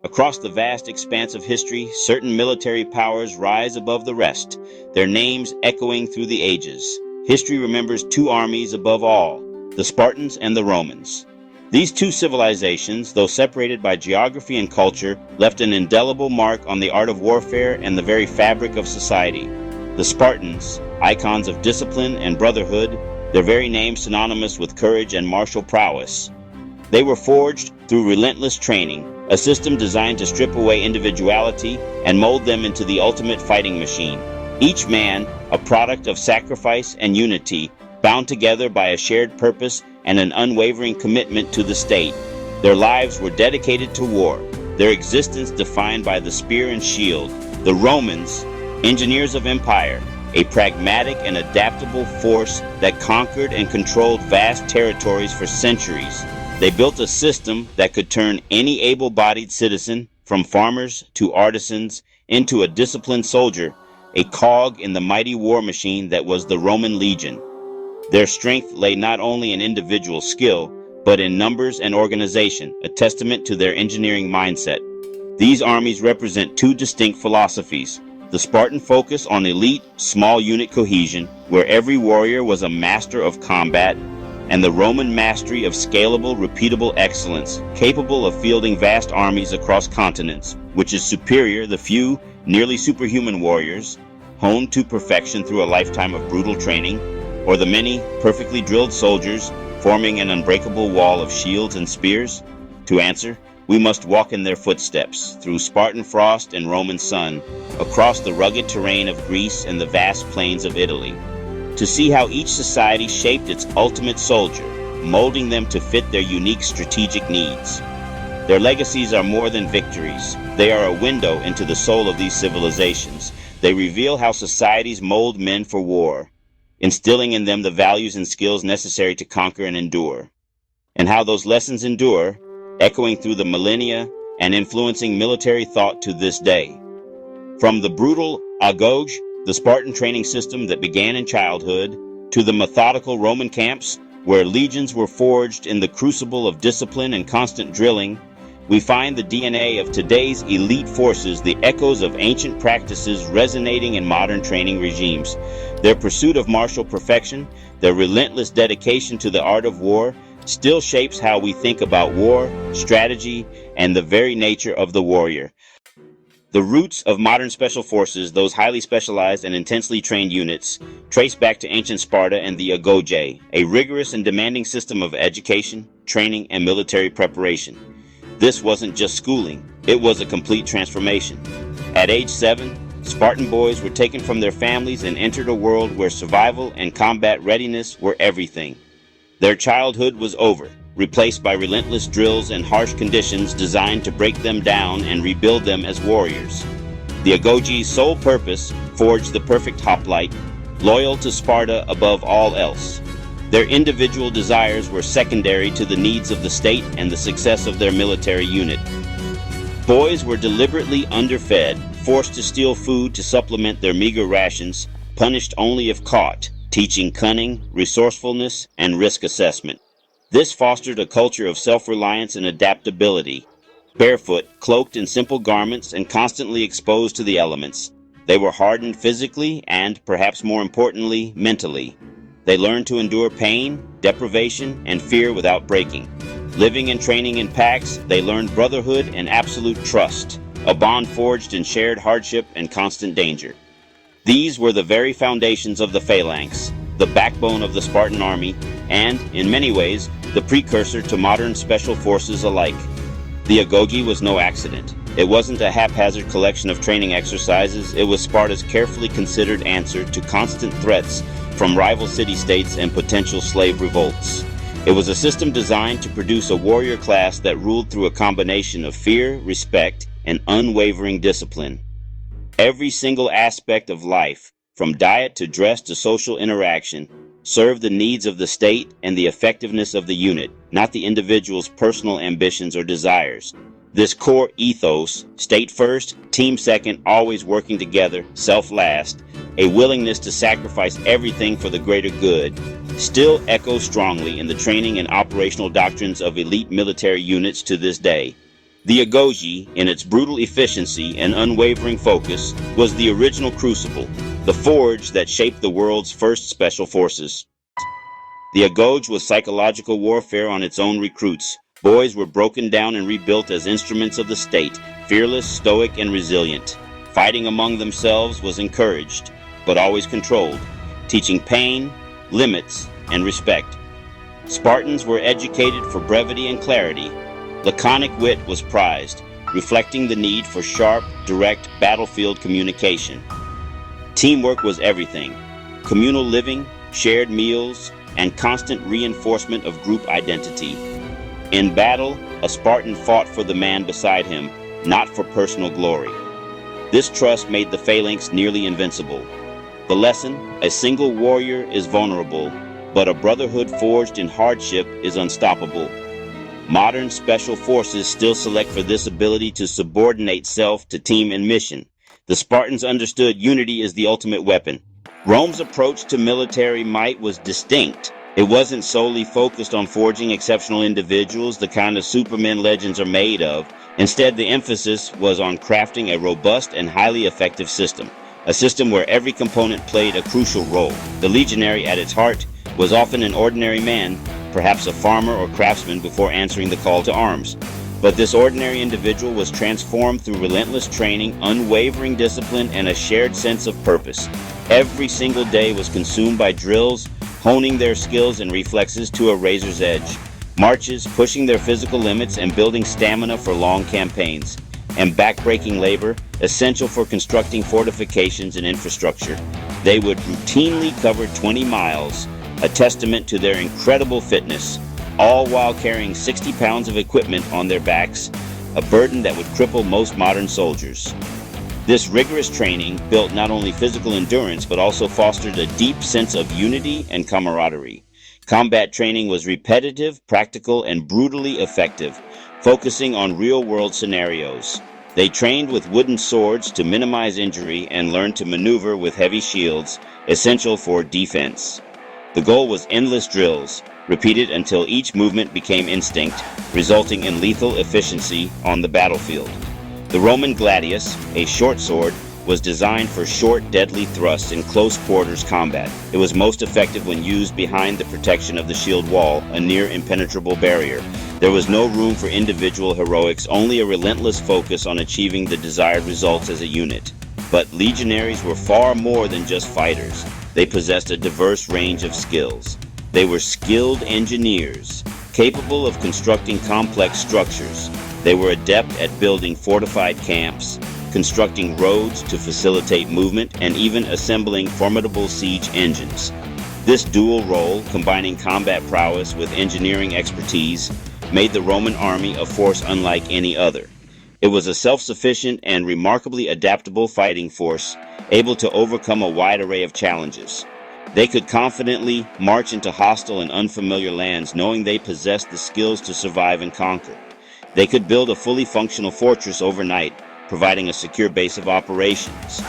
Across the vast expanse of history, certain military powers rise above the rest, their names echoing through the ages. History remembers two armies above all, the Spartans and the Romans. These two civilizations, though separated by geography and culture, left an indelible mark on the art of warfare and the very fabric of society. The Spartans, icons of discipline and brotherhood, their very name synonymous with courage and martial prowess. They were forged through relentless training, a system designed to strip away individuality and mold them into the ultimate fighting machine. Each man, a product of sacrifice and unity, bound together by a shared purpose and an unwavering commitment to the state. Their lives were dedicated to war, their existence defined by the spear and shield. The Romans, engineers of empire, a pragmatic and adaptable force that conquered and controlled vast territories for centuries. They built a system that could turn any able-bodied citizen, from farmers to artisans, into a disciplined soldier, a cog in the mighty war machine that was the Roman legion. Their strength lay not only in individual skill, but in numbers and organization, a testament to their engineering mindset. These armies represent two distinct philosophies: the Spartan focus on elite, small unit cohesion, where every warrior was a master of combat, and the Roman mastery of scalable, repeatable excellence, capable of fielding vast armies across continents, which is superior the few, nearly superhuman warriors, honed to perfection through a lifetime of brutal training, or the many, perfectly drilled soldiers, forming an unbreakable wall of shields and spears? To answer, we must walk in their footsteps, through Spartan frost and Roman sun, across the rugged terrain of Greece and the vast plains of Italy, to see how each society shaped its ultimate soldier, molding them to fit their unique strategic needs. Their legacies are more than victories. They are a window into the soul of these civilizations. They reveal how societies mold men for war, instilling in them the values and skills necessary to conquer and endure, and how those lessons endure, echoing through the millennia and influencing military thought to this day. From the brutal Agoge, the Spartan training system that began in childhood, to the methodical Roman camps where legions were forged in the crucible of discipline and constant drilling, we find the DNA of today's elite forces, the echoes of ancient practices resonating in modern training regimes. Their pursuit of martial perfection, their relentless dedication to the art of war, still shapes how we think about war, strategy, and the very nature of the warrior. The roots of modern special forces, those highly specialized and intensely trained units, trace back to ancient Sparta and the Agoge, a rigorous and demanding system of education, training, and military preparation. This wasn't just schooling, it was a complete transformation. At age 7, Spartan boys were taken from their families and entered a world where survival and combat readiness were everything. Their childhood was over, replaced by relentless drills and harsh conditions designed to break them down and rebuild them as warriors. The Agoge's sole purpose forged the perfect hoplite, loyal to Sparta above all else. Their individual desires were secondary to the needs of the state and the success of their military unit. Boys were deliberately underfed, forced to steal food to supplement their meager rations, punished only if caught, teaching cunning, resourcefulness, and risk assessment. This fostered a culture of self-reliance and adaptability. Barefoot, cloaked in simple garments, and constantly exposed to the elements, they were hardened physically and, perhaps more importantly, mentally. They learned to endure pain, deprivation, and fear without breaking. Living and training in packs, they learned brotherhood and absolute trust, a bond forged in shared hardship and constant danger. These were the very foundations of the phalanx, the backbone of the Spartan army, and, in many ways, the precursor to modern special forces alike. The Agoge was no accident. It wasn't a haphazard collection of training exercises, it was Sparta's carefully considered answer to constant threats from rival city-states and potential slave revolts. It was a system designed to produce a warrior class that ruled through a combination of fear, respect, and unwavering discipline. Every single aspect of life, from diet to dress to social interaction, served the needs of the state and the effectiveness of the unit, not the individual's personal ambitions or desires. This core ethos, state first, team second, always working together, self last, a willingness to sacrifice everything for the greater good, still echoes strongly in the training and operational doctrines of elite military units to this day. The Agoge, in its brutal efficiency and unwavering focus, was the original crucible, the forge that shaped the world's first special forces. The Agoge was psychological warfare on its own recruits. Boys were broken down and rebuilt as instruments of the state, fearless, stoic, and resilient. Fighting among themselves was encouraged, but always controlled, teaching pain, limits, and respect. Spartans were educated for brevity and clarity. Laconic wit was prized, reflecting the need for sharp, direct battlefield communication. Teamwork was everything. Communal living, shared meals, and constant reinforcement of group identity. In battle, a Spartan fought for the man beside him, not for personal glory. This trust made the phalanx nearly invincible. The lesson: a single warrior is vulnerable, but a brotherhood forged in hardship is unstoppable. Modern special forces still select for this ability to subordinate self to team and mission. The Spartans understood unity is the ultimate weapon. Rome's approach to military might was distinct. It wasn't solely focused on forging exceptional individuals, the kind of supermen legends are made of. Instead, the emphasis was on crafting a robust and highly effective system, a system where every component played a crucial role. The legionary, at its heart, was often an ordinary man, perhaps a farmer or craftsman before answering the call to arms. But this ordinary individual was transformed through relentless training, unwavering discipline, and a shared sense of purpose. Every single day was consumed by drills, honing their skills and reflexes to a razor's edge, marches, pushing their physical limits and building stamina for long campaigns, and backbreaking labor, essential for constructing fortifications and infrastructure. They would routinely cover 20 miles, a testament to their incredible fitness, all while carrying 60 pounds of equipment on their backs, a burden that would cripple most modern soldiers. This rigorous training built not only physical endurance but also fostered a deep sense of unity and camaraderie. Combat training was repetitive, practical, and brutally effective, focusing on real-world scenarios. They trained with wooden swords to minimize injury and learned to maneuver with heavy shields, essential for defense. The goal was endless drills, repeated until each movement became instinct, resulting in lethal efficiency on the battlefield. The Roman gladius, a short sword, was designed for short, deadly thrusts in close quarters combat. It was most effective when used behind the protection of the shield wall, a near impenetrable barrier. There was no room for individual heroics, only a relentless focus on achieving the desired results as a unit. But legionaries were far more than just fighters. They possessed a diverse range of skills. They were skilled engineers, capable of constructing complex structures. They were adept at building fortified camps, constructing roads to facilitate movement, and even assembling formidable siege engines. This dual role, combining combat prowess with engineering expertise, made the Roman army a force unlike any other. It was a self-sufficient and remarkably adaptable fighting force, able to overcome a wide array of challenges. They could confidently march into hostile and unfamiliar lands, knowing they possessed the skills to survive and conquer. They could build a fully functional fortress overnight, providing a secure base of operations.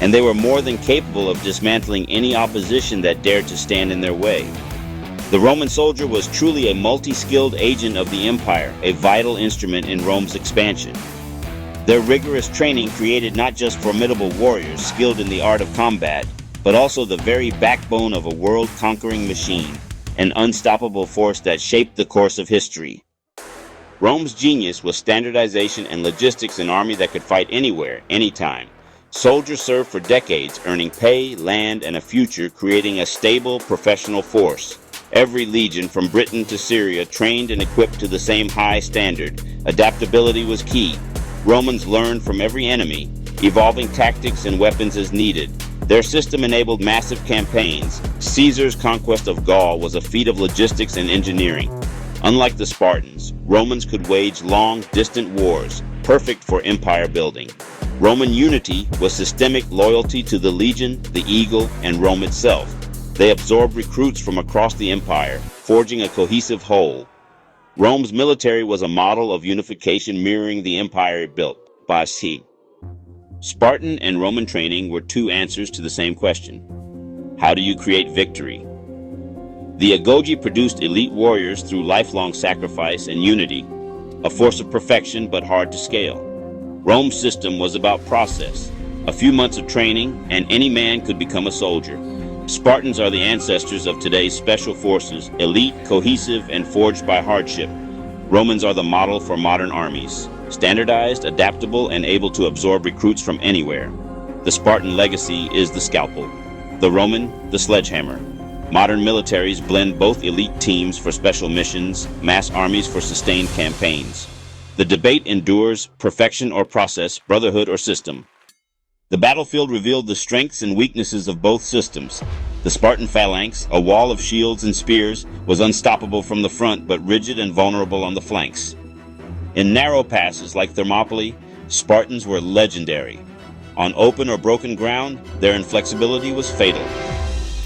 And they were more than capable of dismantling any opposition that dared to stand in their way. The Roman soldier was truly a multi-skilled agent of the empire, a vital instrument in Rome's expansion. Their rigorous training created not just formidable warriors skilled in the art of combat, but also the very backbone of a world-conquering machine, an unstoppable force that shaped the course of history. Rome's genius was standardization and logistics, an army that could fight anywhere, anytime. Soldiers served for decades, earning pay, land, and a future, creating a stable, professional force. Every legion from Britain to Syria trained and equipped to the same high standard. Adaptability was key. Romans learned from every enemy, evolving tactics and weapons as needed. Their system enabled massive campaigns. Caesar's conquest of Gaul was a feat of logistics and engineering. Unlike the Spartans, Romans could wage long, distant wars, perfect for empire building. Roman unity was systemic loyalty to the legion, the eagle, and Rome itself. They absorbed recruits from across the empire, forging a cohesive whole. Rome's military was a model of unification mirroring the empire it built. Basi. Spartan and Roman training were two answers to the same question. How do you create victory? The Agoge produced elite warriors through lifelong sacrifice and unity. a force of perfection but hard to scale. Rome's system was about process. A few months of training, and any man could become a soldier. Spartans are the ancestors of today's special forces, elite, cohesive, and forged by hardship. Romans are the model for modern armies, standardized, adaptable, and able to absorb recruits from anywhere. The Spartan legacy is the scalpel, the Roman, the sledgehammer. Modern militaries blend both elite teams for special missions, mass armies for sustained campaigns. The debate endures: perfection or process, brotherhood or system. The battlefield revealed the strengths and weaknesses of both systems. The Spartan phalanx, a wall of shields and spears, was unstoppable from the front but rigid and vulnerable on the flanks. In narrow passes like Thermopylae, Spartans were legendary. On open or broken ground, their inflexibility was fatal.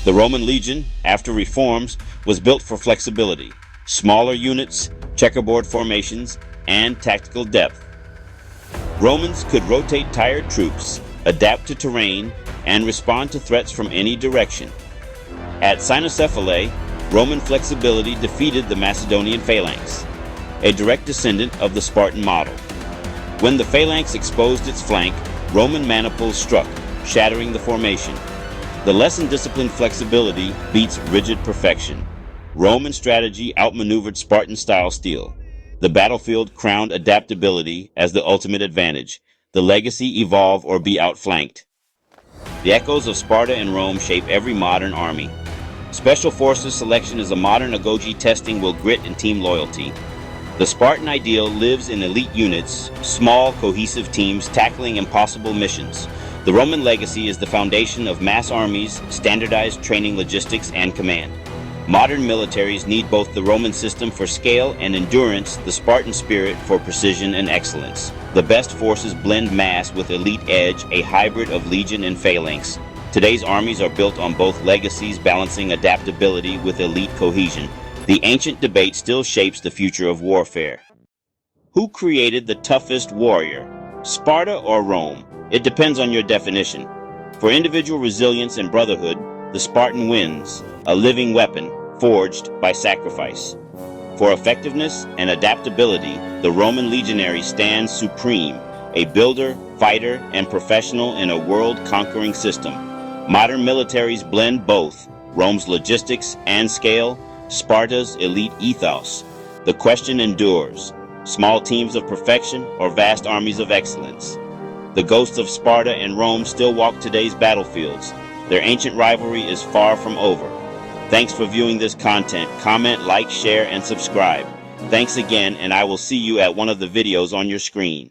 The Roman legion, after reforms, was built for flexibility, smaller units, checkerboard formations, and tactical depth. Romans could rotate tired troops, adapt to terrain, and respond to threats from any direction. At Cynocephalae, Roman flexibility defeated the Macedonian phalanx, a direct descendant of the Spartan model. When the phalanx exposed its flank, Roman maniples struck, shattering the formation. The less disciplined flexibility beats rigid perfection. Roman strategy outmaneuvered Spartan-style steel. The battlefield crowned adaptability as the ultimate advantage. The legacy: evolve or be outflanked. The echoes of Sparta and Rome shape every modern army. Special Forces selection is a modern Agoge testing will grit and team loyalty. The Spartan ideal lives in elite units, small, cohesive teams tackling impossible missions. The Roman legacy is the foundation of mass armies, standardized training, logistics, and command. Modern militaries need both the Roman system for scale and endurance, the Spartan spirit for precision and excellence. The best forces blend mass with elite edge, a hybrid of legion and phalanx. Today's armies are built on both legacies, balancing adaptability with elite cohesion. The ancient debate still shapes the future of warfare. Who created the toughest warrior, Sparta or Rome? It depends on your definition. For individual resilience and brotherhood, the Spartan wins, a living weapon forged by sacrifice. For effectiveness and adaptability, the Roman legionary stands supreme, a builder, fighter, and professional in a world-conquering system. Modern militaries blend both, Rome's logistics and scale, Sparta's elite ethos. The question endures: small teams of perfection or vast armies of excellence? The ghosts of Sparta and Rome still walk today's battlefields. Their ancient rivalry is far from over. Thanks for viewing this content. Comment, like, share, and subscribe. Thanks again, and I will see you at one of the videos on your screen.